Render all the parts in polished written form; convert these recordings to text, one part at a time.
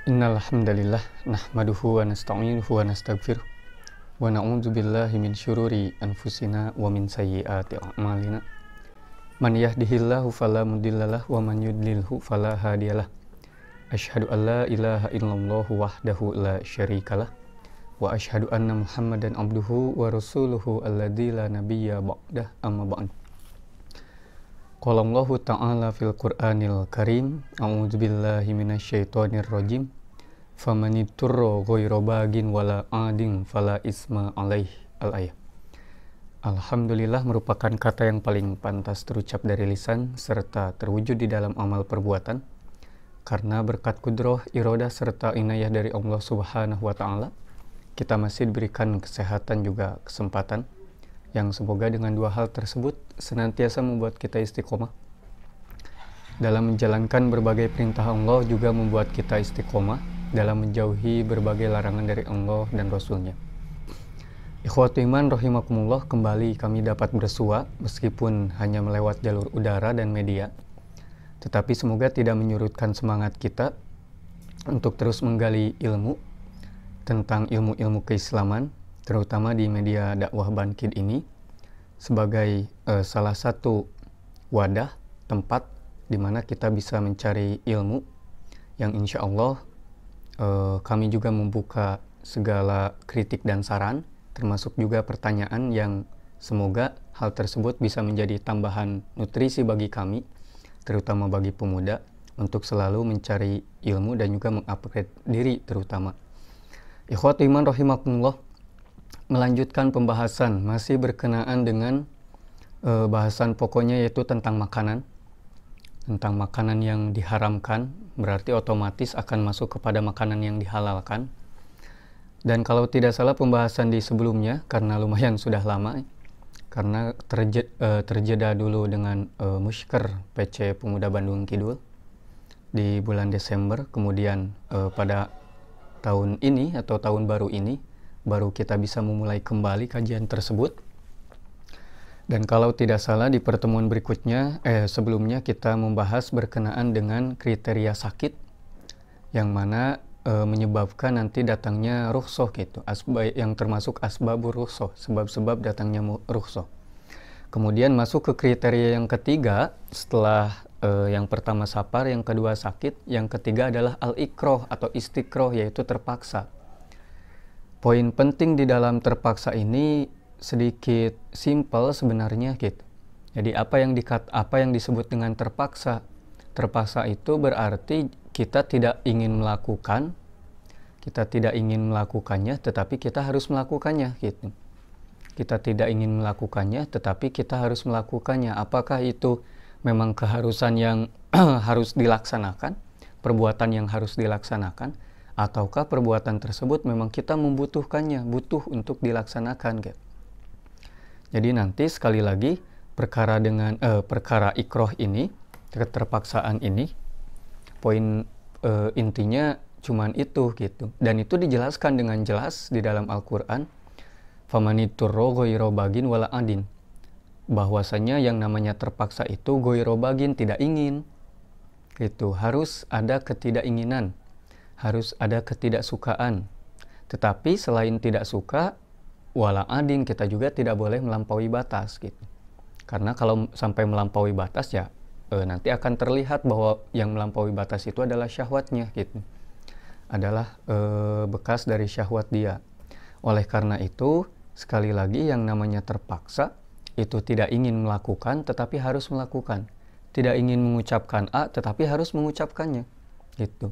Innal hamdalillah nahmaduhu wa nasta'inuhu wa nastaghfiruh wa na'udzu billahi min syururi anfusina wa min sayyiati a'malina. Man yahdihillahu fala mudhillalah wa man yudlilhu fala hadiyalah. Asyhadu an la ilaha illallah wahdahu la syarikalah wa asyhadu anna Muhammadan abduhu wa rasuluhu alladzi la nabiyya ba'dah amma ba'd. Qala Allahu ta'ala fil Qur'anil Karim, a'udzu billahi minasyaitonir rajim. Famaniturra ghairu bagin wala adin fala isma alaih al-ayah. Alhamdulillah merupakan kata yang paling pantas terucap dari lisan serta terwujud di dalam amal perbuatan, karena berkat kudroh, irodah serta inayah dari Allah Subhanahu wa Ta'ala, kita masih diberikan kesehatan juga kesempatan, yang semoga dengan dua hal tersebut senantiasa membuat kita istiqomah dalam menjalankan berbagai perintah Allah, juga membuat kita istiqomah dalam menjauhi berbagai larangan dari Allah dan Rasulnya. Ikhwatu iman rahimakumullah, kembali kami dapat bersua meskipun hanya melewat jalur udara dan media, tetapi semoga tidak menyurutkan semangat kita untuk terus menggali ilmu tentang ilmu-ilmu keislaman, terutama di media dakwah Bankid ini, sebagai salah satu wadah, tempat di mana kita bisa mencari ilmu yang insya Allah kami juga membuka segala kritik dan saran, termasuk juga pertanyaan yang semoga hal tersebut bisa menjadi tambahan nutrisi bagi kami, terutama bagi pemuda, untuk selalu mencari ilmu dan juga mengupgrade diri terutama. Ikhwatu iman rahimakumullah, melanjutkan pembahasan masih berkenaan dengan bahasan pokoknya, yaitu tentang makanan. Tentang makanan yang diharamkan, berarti otomatis akan masuk kepada makanan yang dihalalkan. Dan kalau tidak salah pembahasan di sebelumnya, karena lumayan sudah lama, karena terjeda dulu dengan Musyker PC Pemuda Bandung Kidul di bulan Desember, kemudian pada tahun ini atau tahun baru ini baru kita bisa memulai kembali kajian tersebut. Dan kalau tidak salah di pertemuan berikutnya, sebelumnya kita membahas berkenaan dengan kriteria sakit yang mana menyebabkan nanti datangnya rukhsah gitu, yang termasuk asbabur rukhsah, sebab-sebab datangnya rukhsah. Kemudian masuk ke kriteria yang ketiga, setelah yang pertama sapar, yang kedua sakit, yang ketiga adalah al-ikroh atau istikroh, yaitu terpaksa. Poin penting di dalam terpaksa ini sedikit simpel sebenarnya gitu. Jadi apa yang disebut dengan terpaksa? Terpaksa itu berarti kita tidak ingin melakukannya, tetapi kita harus melakukannya gitu. Kita tidak ingin melakukannya, tetapi kita harus melakukannya. Apakah itu memang keharusan yang harus dilaksanakan, perbuatan yang harus dilaksanakan, ataukah perbuatan tersebut memang kita membutuhkannya, butuh untuk dilaksanakan gitu. Jadi nanti sekali lagi perkara ikroh ini, keterpaksaan ini, poin intinya cuman itu gitu. Dan itu dijelaskan dengan jelas di dalam Al-Qur'an, famaniturra ghairu bagin wala adin. Bahwasanya yang namanya terpaksa itu ghairu bagin, tidak ingin. Itu harus ada ketidakinginan, harus ada ketidaksukaan. Tetapi selain tidak suka, wala adin, kita juga tidak boleh melampaui batas gitu. Karena kalau sampai melampaui batas ya nanti akan terlihat bahwa yang melampaui batas itu adalah syahwatnya gitu. Adalah bekas dari syahwat dia. Oleh karena itu, sekali lagi yang namanya terpaksa itu tidak ingin melakukan tetapi harus melakukan. Tidak ingin mengucapkan A tetapi harus mengucapkannya gitu.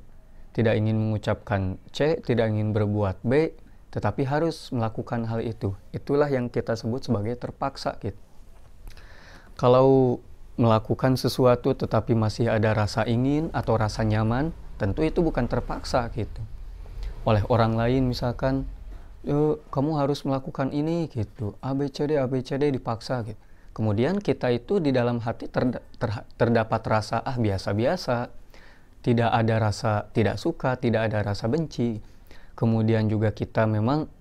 Tidak ingin mengucapkan C, tidak ingin berbuat B, tetapi harus melakukan hal itu. Itulah yang kita sebut sebagai terpaksa gitu. Kalau melakukan sesuatu tetapi masih ada rasa ingin atau rasa nyaman, tentu itu bukan terpaksa gitu. Oleh orang lain misalkan, kamu harus melakukan ini gitu, ABCD dipaksa gitu. Kemudian kita itu di dalam hati terdapat rasa biasa-biasa, tidak ada rasa tidak suka, tidak ada rasa benci. Kemudian juga kita memang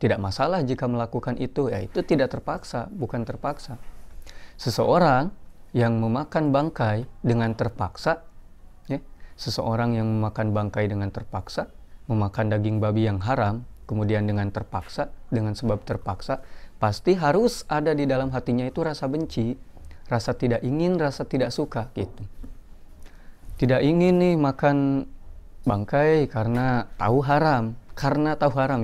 tidak masalah jika melakukan itu, ya itu tidak terpaksa, bukan terpaksa. Seseorang yang memakan bangkai dengan terpaksa, ya, seseorang yang memakan bangkai dengan terpaksa, memakan daging babi yang haram, kemudian dengan terpaksa, dengan sebab terpaksa, pasti harus ada di dalam hatinya itu rasa benci, rasa tidak ingin, rasa tidak suka gitu. Tidak ingin nih makan bangkai karena tahu haram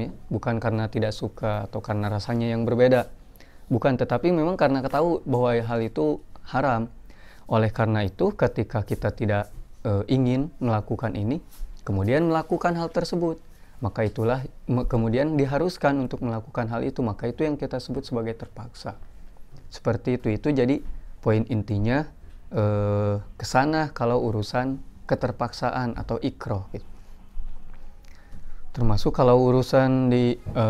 ya, bukan karena tidak suka atau karena rasanya yang berbeda, bukan, tetapi memang karena ketahui bahwa hal itu haram. Oleh karena itu ketika kita tidak ingin melakukan ini, kemudian melakukan hal tersebut, maka itulah kemudian diharuskan untuk melakukan hal itu, maka itu yang kita sebut sebagai terpaksa. Seperti itu jadi poin intinya kesana kalau urusan keterpaksaan atau ikroh gitu. Termasuk kalau urusan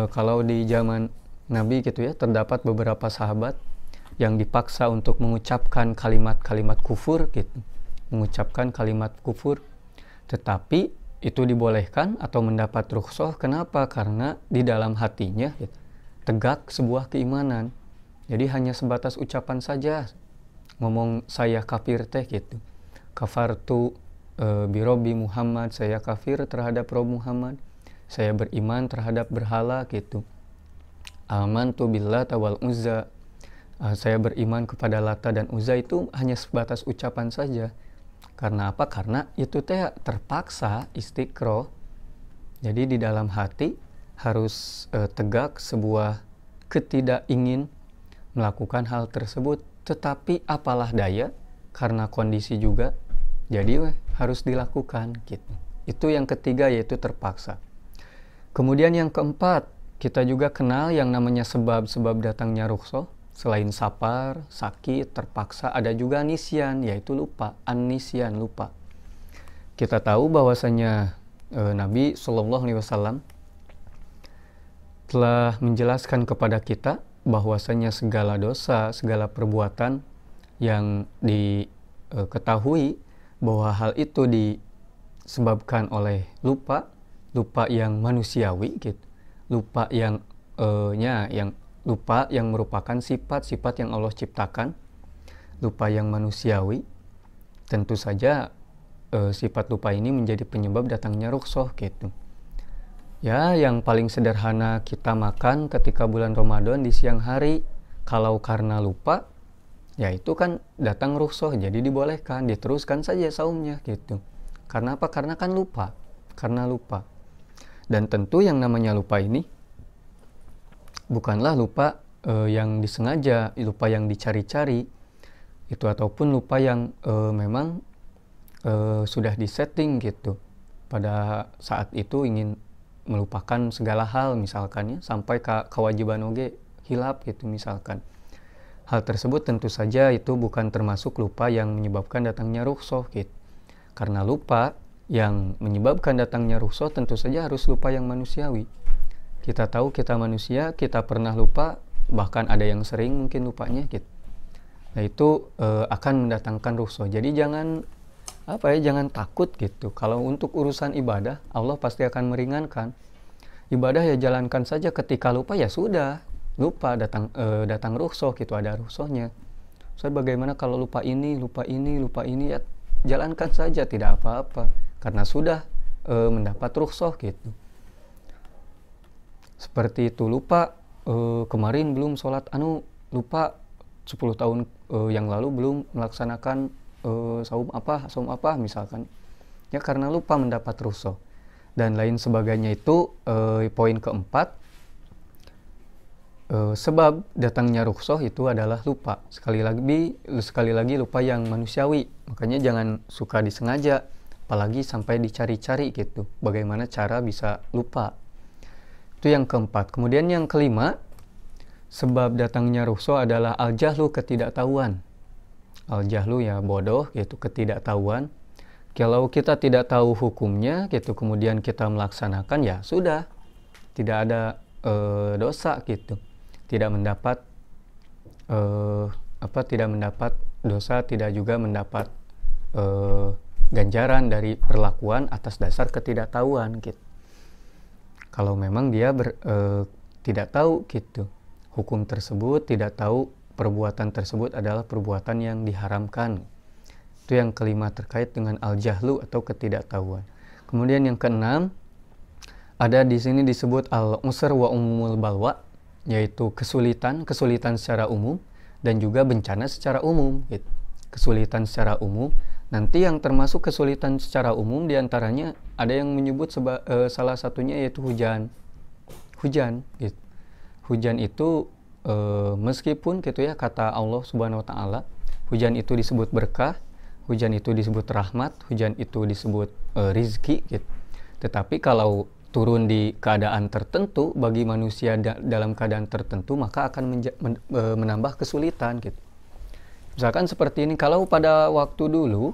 kalau di zaman Nabi gitu ya, terdapat beberapa sahabat yang dipaksa untuk mengucapkan kalimat-kalimat kufur gitu, mengucapkan kalimat kufur, tetapi itu dibolehkan atau mendapat rukhsah. Kenapa? Karena di dalam hatinya gitu, tegak sebuah keimanan. Jadi hanya sebatas ucapan saja, ngomong saya kafir teh gitu, kafartu birobi Muhammad, saya kafir terhadap Rob Muhammad, saya beriman terhadap berhala gitu, amantu billata wal uzza, saya beriman kepada Lata dan Uzza, itu hanya sebatas ucapan saja. Karena apa? Karena itu teh terpaksa istiqroh. Jadi di dalam hati harus tegak sebuah ketidakingin melakukan hal tersebut, tetapi apalah daya karena kondisi juga, jadi harus dilakukan gitu. Itu yang ketiga, yaitu terpaksa. Kemudian yang keempat, kita juga kenal yang namanya sebab-sebab datangnya rukhsah. Selain sapar, sakit, terpaksa, ada juga nisyan, yaitu lupa, an-nisyan, lupa. Kita tahu bahwasanya Nabi SAW telah menjelaskan kepada kita bahwasanya segala dosa, segala perbuatan yang diketahui bahwa hal itu disebabkan oleh lupa yang manusiawi gitu, lupa yang lupa yang merupakan sifat-sifat yang Allah ciptakan, lupa yang manusiawi. Tentu saja sifat lupa ini menjadi penyebab datangnya rukhsah gitu. Ya, yang paling sederhana kita makan ketika bulan Ramadan di siang hari, kalau karena lupa, ya itu kan datang rukhsah, jadi dibolehkan, diteruskan saja saumnya gitu. Karena apa? Karena kan lupa, karena lupa. Dan tentu yang namanya lupa ini bukanlah lupa yang disengaja, lupa yang dicari-cari itu, ataupun lupa yang memang sudah disetting gitu. Pada saat itu ingin melupakan segala hal misalkan ya, sampai kewajiban oge hilap gitu misalkan. Hal tersebut tentu saja itu bukan termasuk lupa yang menyebabkan datangnya rukhsah gitu. Karena lupa yang menyebabkan datangnya rukhsah tentu saja harus lupa yang manusiawi. Kita tahu kita manusia, kita pernah lupa, bahkan ada yang sering mungkin lupanya gitu. Nah itu akan mendatangkan rukhsah. Jadi jangan jangan takut gitu. Kalau untuk urusan ibadah, Allah pasti akan meringankan. Ibadah ya jalankan saja, ketika lupa ya sudah, lupa datang rukhsah gitu, ada rukhsahnya. So bagaimana kalau lupa ini ya jalankan saja, tidak apa-apa karena sudah mendapat rukhsah gitu. Seperti itu, lupa kemarin belum sholat lupa 10 tahun yang lalu belum melaksanakan saum apa misalkan ya, karena lupa mendapat rukhsah dan lain sebagainya. Itu poin keempat, sebab datangnya rukhsah itu adalah lupa. Sekali lagi lupa yang manusiawi, makanya jangan suka disengaja, apalagi sampai dicari-cari gitu bagaimana cara bisa lupa. Itu yang keempat. Kemudian yang kelima, sebab datangnya rukhsah adalah al-jahlu, ketidaktahuan. Al-jahlu ya bodoh gitu, ketidaktahuan. Kalau kita tidak tahu hukumnya gitu, kemudian kita melaksanakan, ya sudah, tidak ada dosa gitu. Tidak mendapat dosa, tidak juga mendapat ganjaran dari perlakuan atas dasar ketidaktahuan gitu. Kalau memang dia tidak tahu gitu hukum tersebut, tidak tahu perbuatan tersebut adalah perbuatan yang diharamkan. Itu yang kelima terkait dengan al-jahlu atau ketidaktahuan. Kemudian yang keenam, ada di sini disebut al-usr wa umumul balwa, yaitu kesulitan secara umum dan juga bencana secara umum gitu. Kesulitan secara umum, nanti yang termasuk kesulitan secara umum diantaranya ada yang menyebut salah satunya yaitu hujan gitu. Hujan itu meskipun gitu ya, kata Allah Subhanahu wa taala, hujan itu disebut berkah, hujan itu disebut rahmat, hujan itu disebut rizki gitu. Tetapi kalau turun di keadaan tertentu bagi manusia dalam keadaan tertentu, maka akan menambah kesulitan gitu. Misalkan seperti ini, kalau pada waktu dulu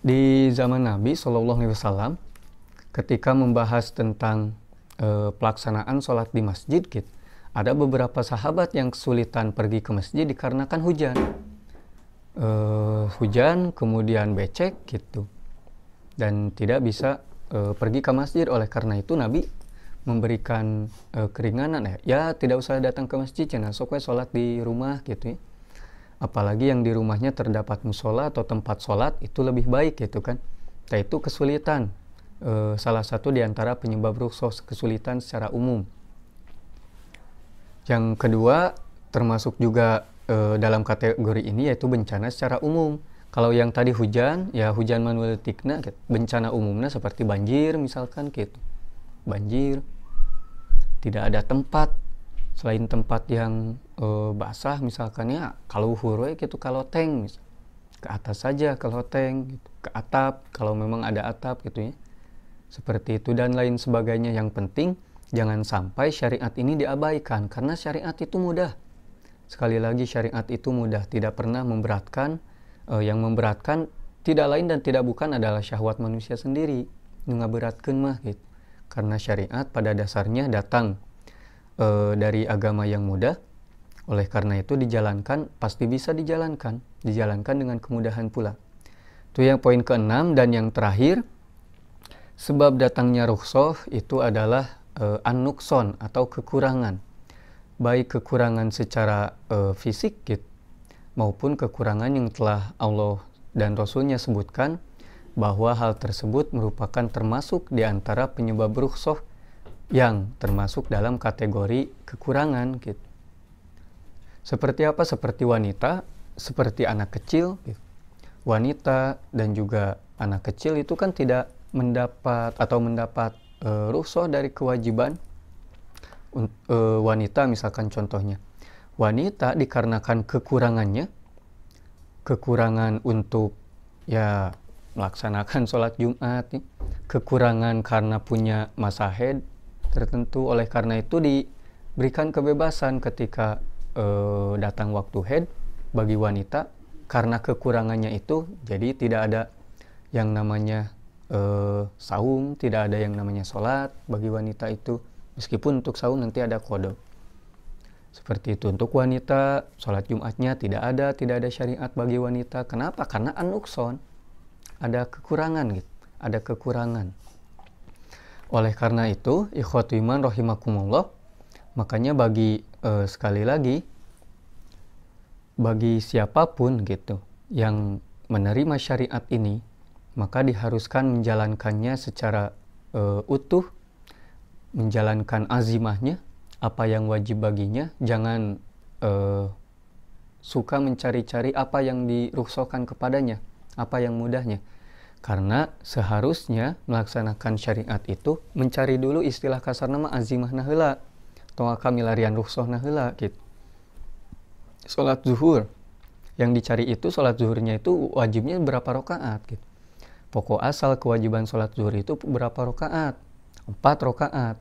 di zaman Nabi SAW ketika membahas tentang pelaksanaan sholat di masjid gitu, ada beberapa sahabat yang kesulitan pergi ke masjid dikarenakan hujan. Hujan kemudian becek gitu, dan tidak bisa pergi ke masjid. Oleh karena itu Nabi memberikan keringanan, ya tidak usah datang ke masjid, jangan sok sholat di rumah gitu ya. Apalagi yang di rumahnya terdapat musola atau tempat sholat, itu lebih baik gitu kan. Nah, itu kesulitan, salah satu diantara penyebab rukhsah, kesulitan secara umum. Yang kedua termasuk juga dalam kategori ini yaitu bencana secara umum. Kalau yang tadi hujan, ya hujan manual tikna, bencana umumnya seperti banjir misalkan gitu. Banjir, tidak ada tempat selain tempat yang basah misalkan ya, kalau hurwe gitu, kalau tank misal. Ke atas saja kalau tank gitu. Ke atap kalau memang ada atap gitu ya. Seperti itu dan lain sebagainya. Yang penting jangan sampai syariat ini diabaikan, karena syariat itu mudah. Sekali lagi, syariat itu mudah, tidak pernah memberatkan. Yang memberatkan tidak lain dan tidak bukan adalah syahwat manusia sendiri. Ngaberatkeun mah gitu. Karena syariat pada dasarnya datang dari agama yang mudah. Oleh karena itu dijalankan, pasti bisa dijalankan dengan kemudahan pula. Itu yang poin keenam. Dan yang terakhir, sebab datangnya rukhsah itu adalah an-nuqsan atau kekurangan, baik kekurangan secara fisik gitu, maupun kekurangan yang telah Allah dan Rasulnya sebutkan bahwa hal tersebut merupakan termasuk di antara penyebab rukhsah yang termasuk dalam kategori kekurangan gitu. Seperti apa? Seperti wanita, seperti anak kecil gitu. Wanita dan juga anak kecil itu kan tidak mendapat rukhsah dari kewajiban. Wanita misalkan contohnya, wanita dikarenakan kekurangan untuk ya melaksanakan sholat Jumat, kekurangan karena punya masa haid tertentu. Oleh karena itu diberikan kebebasan ketika datang waktu haid bagi wanita. Karena kekurangannya itu, jadi tidak ada yang namanya saum, tidak ada yang namanya sholat bagi wanita itu. Meskipun untuk saum nanti ada qada. Seperti itu. Untuk wanita, sholat Jumatnya tidak ada syariat bagi wanita. Kenapa? Karena an-nuqsan, ada kekurangan gitu, ada kekurangan. Oleh karena itu, ikhwatu iman rahimakumullah, makanya bagi sekali lagi, bagi siapapun gitu yang menerima syariat ini, maka diharuskan menjalankannya secara utuh, menjalankan azimahnya, apa yang wajib baginya. Jangan suka mencari-cari apa yang dirukhsahkan kepadanya, apa yang mudahnya. Karena seharusnya melaksanakan syariat itu mencari dulu, istilah kasar nama azimah heula, atau milarian rukhsah heula gitu. Sholat zuhur yang dicari itu, sholat zuhurnya itu wajibnya berapa rakaat gitu. Pokok asal kewajiban sholat zuhur itu berapa rakaat? 4 rakaat.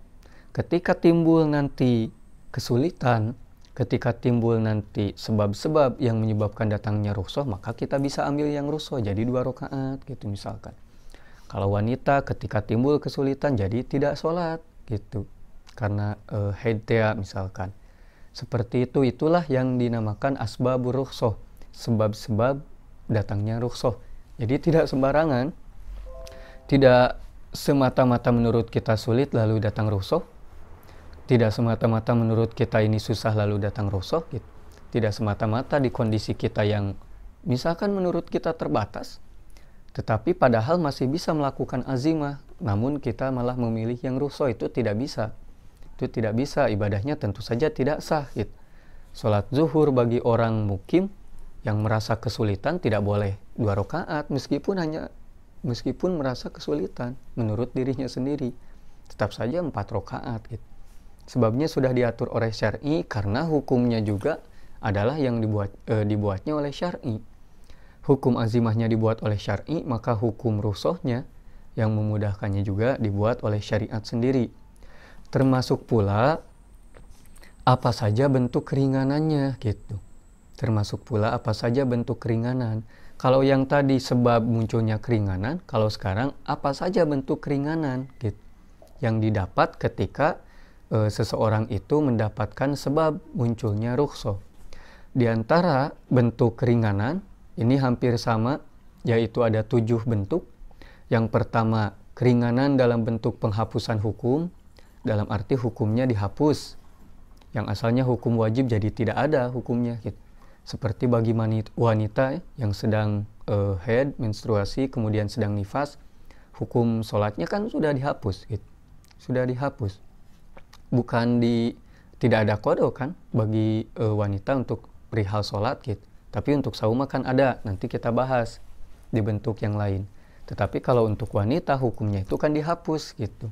Ketika timbul nanti kesulitan, ketika timbul nanti sebab-sebab yang menyebabkan datangnya rukhsah, maka kita bisa ambil yang rukhsah jadi 2 rakaat gitu misalkan. Kalau wanita ketika timbul kesulitan jadi tidak sholat gitu karena haid misalkan. Seperti itu, itulah yang dinamakan asbabur rukhsah, sebab-sebab datangnya rukhsah. Jadi tidak sembarangan, tidak semata-mata menurut kita sulit lalu datang rukhsah. Tidak semata-mata menurut kita ini susah lalu datang rukhsah gitu. Tidak semata-mata di kondisi kita yang Misalkan menurut kita terbatas, tetapi padahal masih bisa melakukan azimah, namun kita malah memilih yang rukhsah, itu tidak bisa. Itu tidak bisa, ibadahnya tentu saja tidak sah gitu. Sholat zuhur bagi orang mukim yang merasa kesulitan tidak boleh 2 rakaat meskipun merasa kesulitan menurut dirinya sendiri. Tetap saja 4 rakaat gitu. Sebabnya sudah diatur oleh syar'i, karena hukumnya juga adalah yang dibuatnya oleh syar'i. Hukum azimahnya dibuat oleh syar'i, maka hukum rukhsahnya yang memudahkannya juga dibuat oleh syariat sendiri. Termasuk pula apa saja bentuk keringanannya gitu. Termasuk pula apa saja bentuk keringanan. Kalau yang tadi sebab munculnya keringanan, kalau sekarang apa saja bentuk keringanan gitu, yang didapat ketika seseorang itu mendapatkan sebab munculnya rukhsah. Di antara bentuk keringanan ini hampir sama, yaitu ada 7 bentuk. Yang pertama, keringanan dalam bentuk penghapusan hukum, dalam arti hukumnya dihapus. Yang asalnya hukum wajib jadi tidak ada hukumnya gitu. Seperti bagi wanita yang sedang haid, menstruasi, kemudian sedang nifas, hukum sholatnya kan sudah dihapus gitu. Sudah dihapus. Tidak ada qada kan bagi wanita untuk perihal sholat gitu. Tapi untuk saum kan ada, nanti kita bahas di bentuk yang lain. Tetapi kalau untuk wanita hukumnya itu kan dihapus gitu.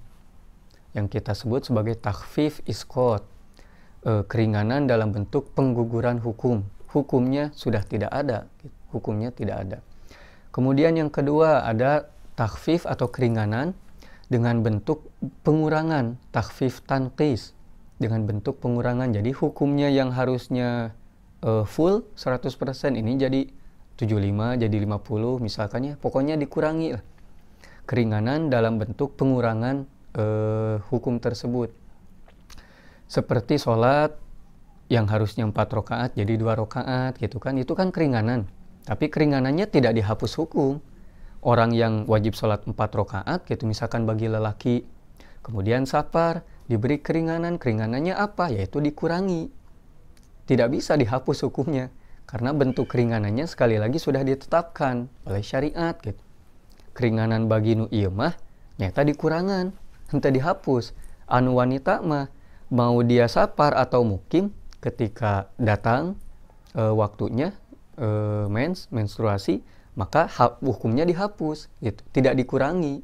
Yang kita sebut sebagai takhfif isqat. Keringanan dalam bentuk pengguguran hukum. Hukumnya sudah tidak ada. Gitu. Hukumnya tidak ada. Kemudian yang kedua ada takhfif atau keringanan dengan bentuk pengurangan. Takhfif tanqis. Dengan bentuk pengurangan. Jadi hukumnya yang harusnya full 100% ini jadi 75, jadi 50 misalkan ya. Pokoknya dikurangi lah. Keringanan dalam bentuk pengurangan hukum tersebut. Seperti sholat yang harusnya 4 rakaat jadi 2 rakaat gitu kan. Itu kan keringanan. Tapi keringanannya tidak dihapus hukum. Orang yang wajib sholat 4 rakaat gitu misalkan bagi lelaki, kemudian safar, diberi keringanan. Keringanannya apa? Yaitu dikurangi. Tidak bisa dihapus hukumnya. Karena bentuk keringanannya sekali lagi sudah ditetapkan oleh syariat gitu. Keringanan bagi nu ieu mah nyata dikurangan, henteu dihapus. Anu wanita mah mau dia safar atau mukim, ketika datang waktunya menstruasi, maka hukumnya dihapus gitu, tidak dikurangi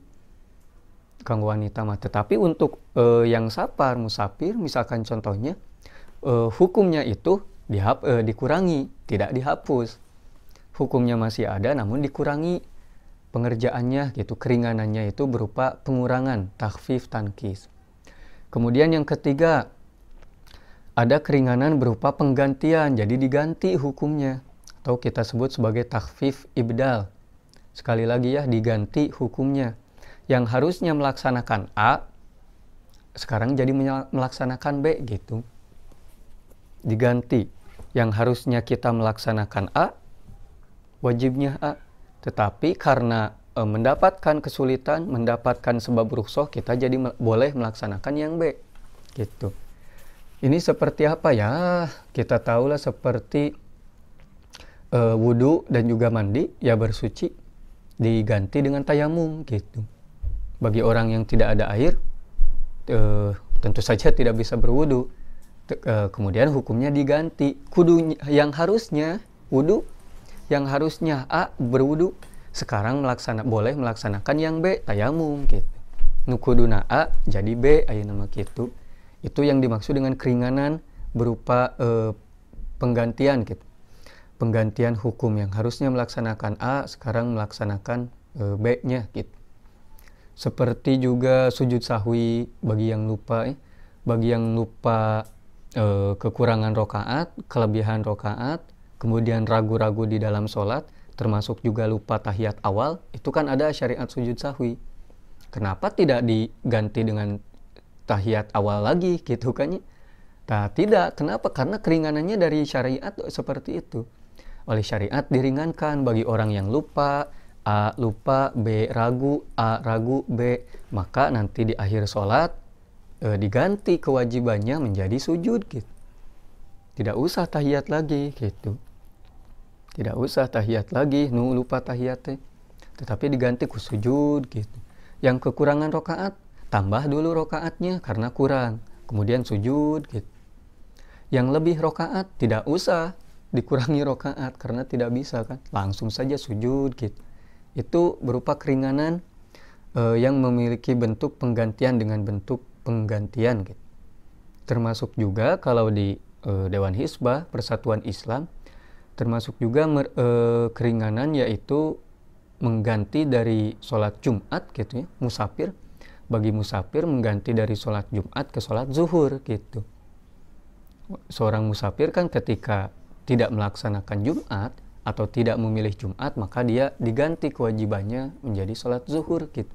kanggo wanita mah. Tetapi untuk yang safar, musafir misalkan contohnya, hukumnya itu dikurangi, tidak dihapus. Hukumnya masih ada namun dikurangi pengerjaannya gitu, keringanannya itu berupa pengurangan, takhfif tankis. Kemudian yang ketiga, ada keringanan berupa penggantian, jadi diganti hukumnya, atau kita sebut sebagai takhfif ibdal. Sekali lagi ya, diganti hukumnya. Yang harusnya melaksanakan A, sekarang jadi melaksanakan B gitu. Diganti. Yang harusnya kita melaksanakan A, wajibnya A. Tetapi karena mendapatkan kesulitan, mendapatkan sebab rukhsah, kita jadi boleh melaksanakan yang B gitu. Ini seperti apa ya? Kita tahulah seperti wudu dan juga mandi, ya bersuci diganti dengan tayamum gitu. Bagi orang yang tidak ada air, tentu saja tidak bisa berwudu. Kemudian hukumnya diganti. Kudu yang harusnya wudu, yang harusnya A berwudu, sekarang boleh melaksanakan yang B, tayamum gitu. Nu kuduna A jadi B, ayeuna mah kitu. Itu yang dimaksud dengan keringanan berupa penggantian gitu. Penggantian hukum, yang harusnya melaksanakan A sekarang melaksanakan B-nya gitu. Seperti juga sujud sahwi bagi yang lupa kekurangan rokaat, kelebihan rokaat, kemudian ragu-ragu di dalam sholat, termasuk juga lupa tahiyat awal, itu kan ada syariat sujud sahwi. Kenapa tidak diganti dengan tahiyat awal lagi gitu kan? Nah, tidak. Kenapa? Karena keringanannya dari syariat seperti itu. Oleh syariat diringankan bagi orang yang lupa, A lupa, B ragu, A ragu, B. Maka nanti di akhir sholat diganti kewajibannya menjadi sujud gitu. Tidak usah tahiyat lagi gitu. Tidak usah tahiyat lagi, nu lupa tahiyat tetapi diganti ku sujud gitu. Yang kekurangan rokaat, tambah dulu rokaatnya karena kurang, kemudian sujud gitu. Yang lebih rokaat tidak usah dikurangi rokaat karena tidak bisa kan, langsung saja sujud gitu. Itu berupa keringanan yang memiliki bentuk penggantian dengan bentuk penggantian gitu. Termasuk juga kalau di Dewan Hizbah Persatuan Islam termasuk juga keringanan, yaitu mengganti dari sholat Jumat gitu ya, musafir. Bagi musafir mengganti dari sholat Jumat ke sholat zuhur gitu. Seorang musafir kan ketika tidak melaksanakan Jumat atau tidak memilih Jumat, maka dia diganti kewajibannya menjadi sholat zuhur gitu.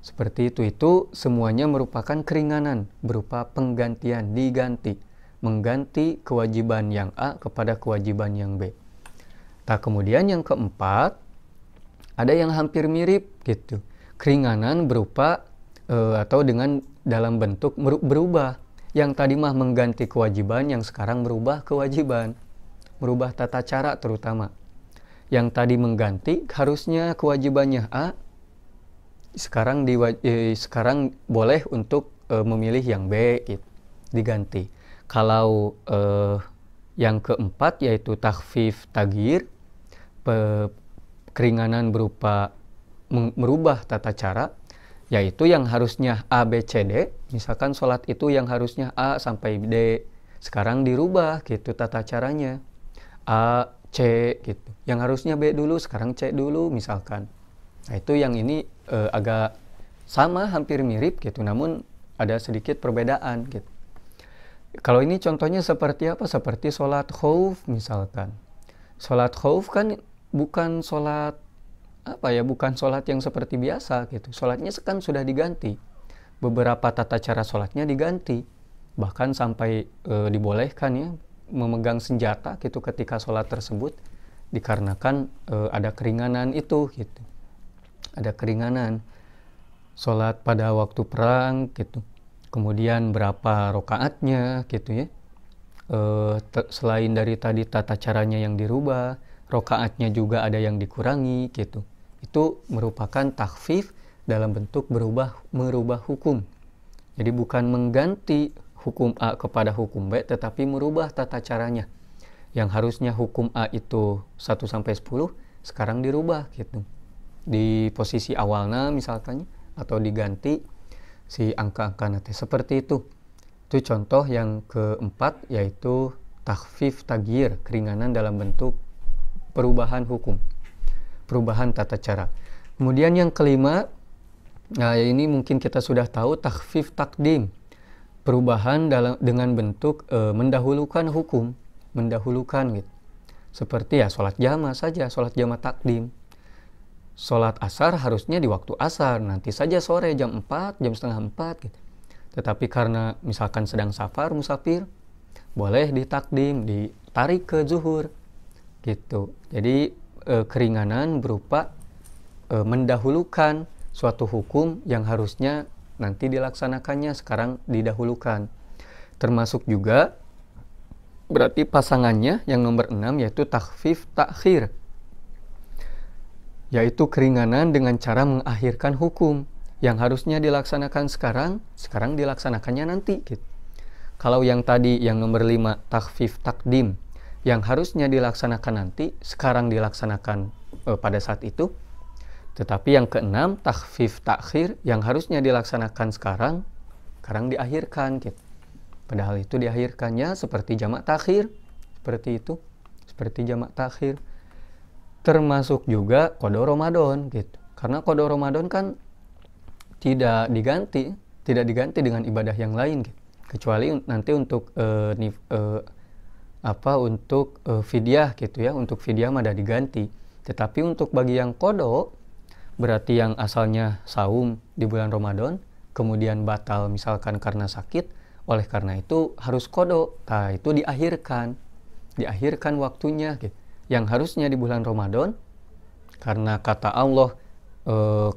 Seperti itu semuanya merupakan keringanan berupa penggantian, diganti, mengganti kewajiban yang A kepada kewajiban yang B. Nah, kemudian yang keempat, ada yang hampir mirip gitu. Keringanan berupa atau dengan dalam bentuk berubah. Yang tadi mah mengganti kewajiban, yang sekarang berubah kewajiban. Merubah tata cara terutama. Yang tadi mengganti harusnya kewajibannya A, sekarang boleh untuk memilih yang B gitu, diganti. Kalau yang keempat yaitu takhfif taghyir, keringanan berupa merubah tata cara, yaitu yang harusnya A, B, C, D, misalkan sholat itu yang harusnya A sampai D, sekarang dirubah gitu tata caranya, A, C gitu. Yang harusnya B dulu, sekarang C dulu misalkan. Nah, itu yang ini agak sama, hampir mirip gitu, namun ada sedikit perbedaan gitu. Kalau ini contohnya seperti apa? Seperti sholat khauf misalkan. Sholat khauf kan bukan sholat bukan sholat yang seperti biasa gitu. Sholatnya kan sudah diganti. Beberapa tata cara sholatnya diganti. Bahkan sampai dibolehkan ya memegang senjata gitu ketika sholat tersebut, dikarenakan ada keringanan itu gitu. Ada keringanan sholat pada waktu perang gitu. Kemudian berapa rokaatnya gitu ya. Selain dari tadi tata caranya yang dirubah, rokaatnya juga ada yang dikurangi gitu. Itu merupakan takhfif dalam bentuk merubah hukum. Jadi bukan mengganti hukum A kepada hukum B, tetapi merubah tata caranya. Yang harusnya hukum A itu 1-10, sekarang dirubah gitu. Di posisi awalnya misalkan, atau diganti si angka-angka nanti seperti itu. Itu contoh yang keempat, yaitu takhfif taghyir, keringanan dalam bentuk perubahan hukum, perubahan tata cara. Kemudian yang kelima, nah ini mungkin kita sudah tahu, takhfif takdim, perubahan dengan bentuk mendahulukan hukum, mendahulukan gitu. Seperti ya sholat jamaah saja, sholat jamaah takdim. Sholat asar harusnya di waktu asar, nanti saja sore jam 4, jam setengah 4 gitu. Tetapi karena misalkan sedang safar, musafir, boleh ditakdim, ditarik ke zuhur gitu. Jadi keringanan berupa mendahulukan suatu hukum yang harusnya nanti dilaksanakannya, sekarang didahulukan. Termasuk juga berarti pasangannya yang nomor 6, yaitu takhfif takhir, yaitu keringanan dengan cara mengakhirkan hukum yang harusnya dilaksanakan sekarang dilaksanakannya nanti gitu. Kalau yang tadi yang nomor 5 takhfif takdim, yang harusnya dilaksanakan nanti, sekarang dilaksanakan pada saat itu. Tetapi yang ke-6 takhfif takhir, yang harusnya dilaksanakan sekarang diakhirkan gitu. Padahal itu diakhirkannya seperti jamak takhir, seperti itu, seperti jamak takhir. Termasuk juga qada Ramadan gitu. Karena qada Ramadan kan tidak diganti dengan ibadah yang lain gitu. Kecuali nanti untuk fidyah gitu ya, untuk fidyah ada diganti. Tetapi untuk bagi yang qada, berarti yang asalnya saum di bulan Ramadan kemudian batal misalkan karena sakit, oleh karena itu harus qada. Nah, itu diakhirkan waktunya gitu. Yang harusnya di bulan Ramadan, karena kata Allah,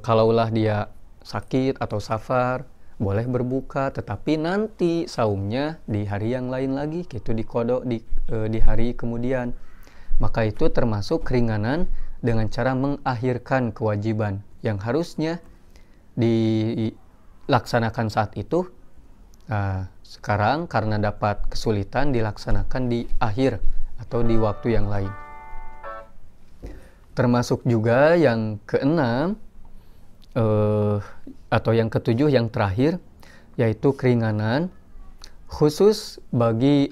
kalaulah dia sakit atau safar, boleh berbuka, tetapi nanti saumnya di hari yang lain lagi, gitu, di qada di hari kemudian. maka itu termasuk keringanan dengan cara mengakhirkan kewajiban yang harusnya dilaksanakan saat itu. Sekarang karena dapat kesulitan dilaksanakan di akhir atau di waktu yang lain. Termasuk juga yang keenam atau yang ketujuh, yang terakhir, yaitu keringanan khusus bagi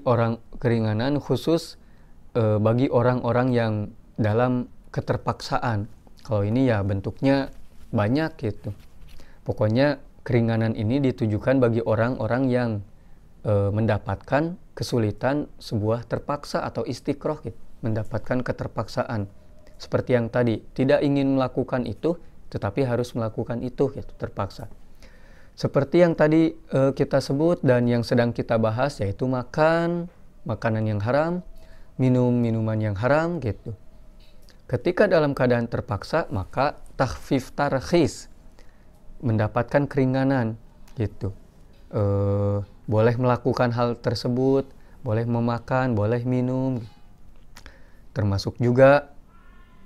orang-orang yang dalam keterpaksaan. Kalau ini ya bentuknya banyak gitu. Pokoknya keringanan ini ditujukan bagi orang-orang yang mendapatkan kesulitan sebuah terpaksa atau istiqroh gitu, mendapatkan keterpaksaan. Seperti yang tadi, tidak ingin melakukan itu tetapi harus melakukan itu gitu, terpaksa. Seperti yang tadi kita sebut dan yang sedang kita bahas, yaitu makan makanan yang haram, minum minuman yang haram gitu. Ketika dalam keadaan terpaksa, maka takhfif tarkhis, mendapatkan keringanan gitu. Boleh melakukan hal tersebut, boleh memakan, boleh minum. Termasuk juga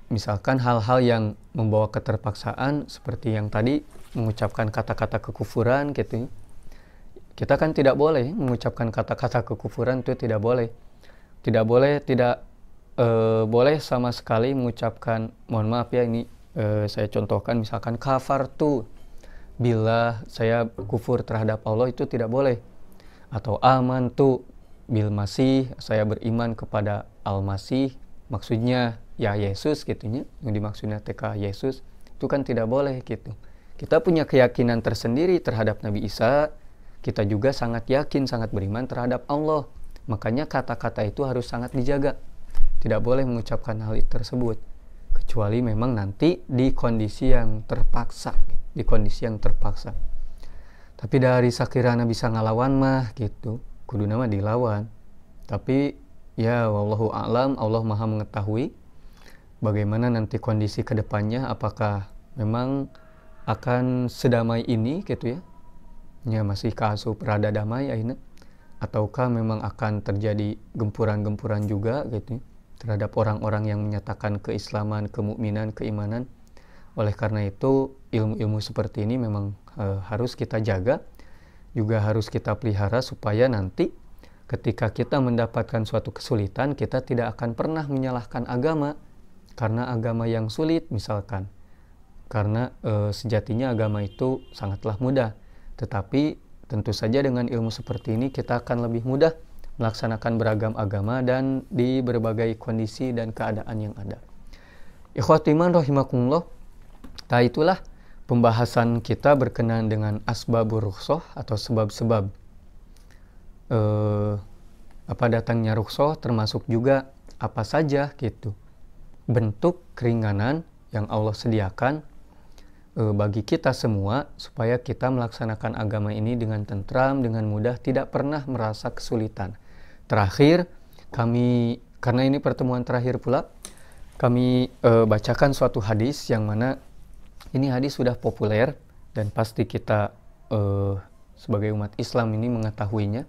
misalkan hal-hal yang membawa keterpaksaan seperti yang tadi, mengucapkan kata-kata kekufuran gitu. Kita kan tidak boleh mengucapkan kata-kata kekufuran, itu tidak boleh. Tidak boleh sama sekali mengucapkan, mohon maaf ya ini saya contohkan, misalkan kafartu, bila saya kufur terhadap Allah, itu tidak boleh. Atau amantu bil masih, saya beriman kepada al-masih, maksudnya ya Yesus gitunya, yang dimaksudnya TK Yesus, itu kan tidak boleh gitu. Kita punya keyakinan tersendiri terhadap Nabi Isa, kita juga sangat yakin, sangat beriman terhadap Allah. Makanya kata-kata itu harus sangat dijaga. Tidak boleh mengucapkan hal tersebut, kecuali memang nanti di kondisi yang terpaksa, di kondisi yang terpaksa. Tapi dari sakirana bisa ngelawan mah gitu, kudu nama dilawan. Tapi ya wallahu a'lam, Allah maha mengetahui bagaimana nanti kondisi kedepannya, apakah memang akan sedamai ini gitu ya, ya masih keasup rada damai akhirnya, ataukah memang akan terjadi gempuran-gempuran juga gitu ya, terhadap orang-orang yang menyatakan keislaman, kemukminan, keimanan. Oleh karena itu ilmu-ilmu seperti ini memang harus kita jaga, juga harus kita pelihara supaya nanti ketika kita mendapatkan suatu kesulitan, kita tidak akan pernah menyalahkan agama karena agama yang sulit misalkan. Karena sejatinya agama itu sangatlah mudah. Tetapi tentu saja dengan ilmu seperti ini kita akan lebih mudah melaksanakan beragam agama dan di berbagai kondisi dan keadaan yang ada. Ikhwatiman rahimakumullah. Nah itulah pembahasan kita berkenaan dengan asbabur rukhsah atau sebab-sebab apa datangnya rukhsah, termasuk juga apa saja gitu bentuk keringanan yang Allah sediakan bagi kita semua supaya kita melaksanakan agama ini dengan tentram, dengan mudah, tidak pernah merasa kesulitan. Terakhir, kami, karena ini pertemuan terakhir pula, kami bacakan suatu hadis yang mana ini hadis sudah populer dan pasti kita sebagai umat Islam ini mengetahuinya.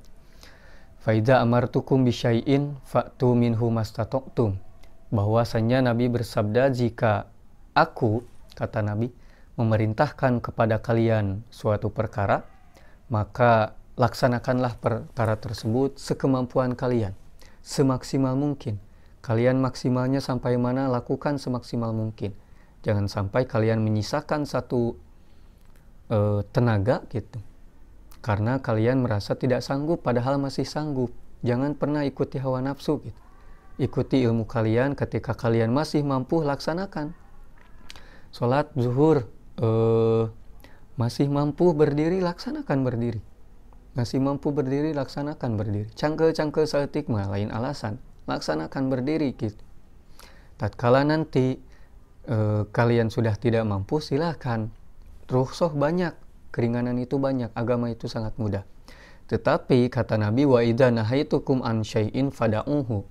Faidza amartukum bisyai'in fa'tu minhu mastata'tum. Bahwasanya Nabi bersabda, jika aku, kata Nabi, memerintahkan kepada kalian suatu perkara, maka laksanakanlah perkara tersebut sekemampuan kalian, semaksimal mungkin. Kalian maksimalnya sampai mana, lakukan semaksimal mungkin. Jangan sampai kalian menyisakan satu tenaga gitu, karena kalian merasa tidak sanggup padahal masih sanggup. Jangan pernah ikuti hawa nafsu gitu. Ikuti ilmu kalian, ketika kalian masih mampu, laksanakan. Sholat zuhur, masih mampu berdiri, laksanakan berdiri. Masih mampu berdiri, laksanakan berdiri. Cangkel-cangkel saeutik mah lain alasan, laksanakan berdiri gitu. Tatkala nanti kalian sudah tidak mampu, silakan. Rukhsah banyak, keringanan itu banyak, agama itu sangat mudah. Tetapi kata Nabi, wa idza nahaitukum an syai'in fada'uhu.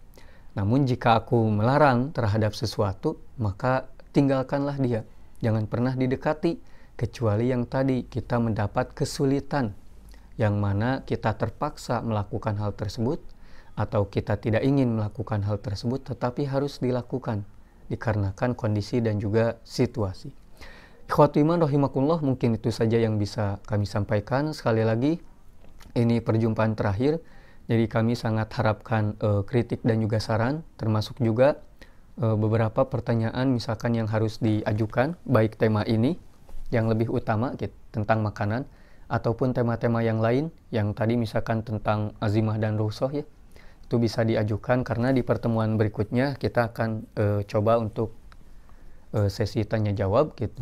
Namun jika aku melarang terhadap sesuatu, maka tinggalkanlah dia. Jangan pernah didekati, kecuali yang tadi kita mendapat kesulitan, yang mana kita terpaksa melakukan hal tersebut, atau kita tidak ingin melakukan hal tersebut, tetapi harus dilakukan dikarenakan kondisi dan juga situasi. Ikhwati iman rahimakumullah, mungkin itu saja yang bisa kami sampaikan. Sekali lagi, ini perjumpaan terakhir, jadi kami sangat harapkan kritik dan juga saran, termasuk juga beberapa pertanyaan misalkan yang harus diajukan, baik tema ini yang lebih utama gitu, tentang makanan, ataupun tema-tema yang lain yang tadi misalkan tentang azimah dan rukhsah ya, itu bisa diajukan, karena di pertemuan berikutnya kita akan coba untuk sesi tanya jawab gitu,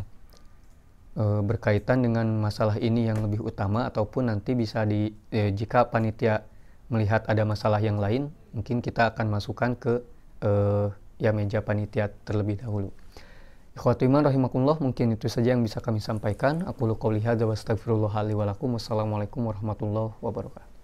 berkaitan dengan masalah ini yang lebih utama, ataupun nanti bisa jika panitia melihat ada masalah yang lain, mungkin kita akan masukkan ke meja panitia terlebih dahulu. Ikhwati iman rahimakumullah, mungkin itu saja yang bisa kami sampaikan. Aqulu qouli hadza wa astaghfirullah li wa lakum. Wassalamualaikum warahmatullahi wabarakatuh.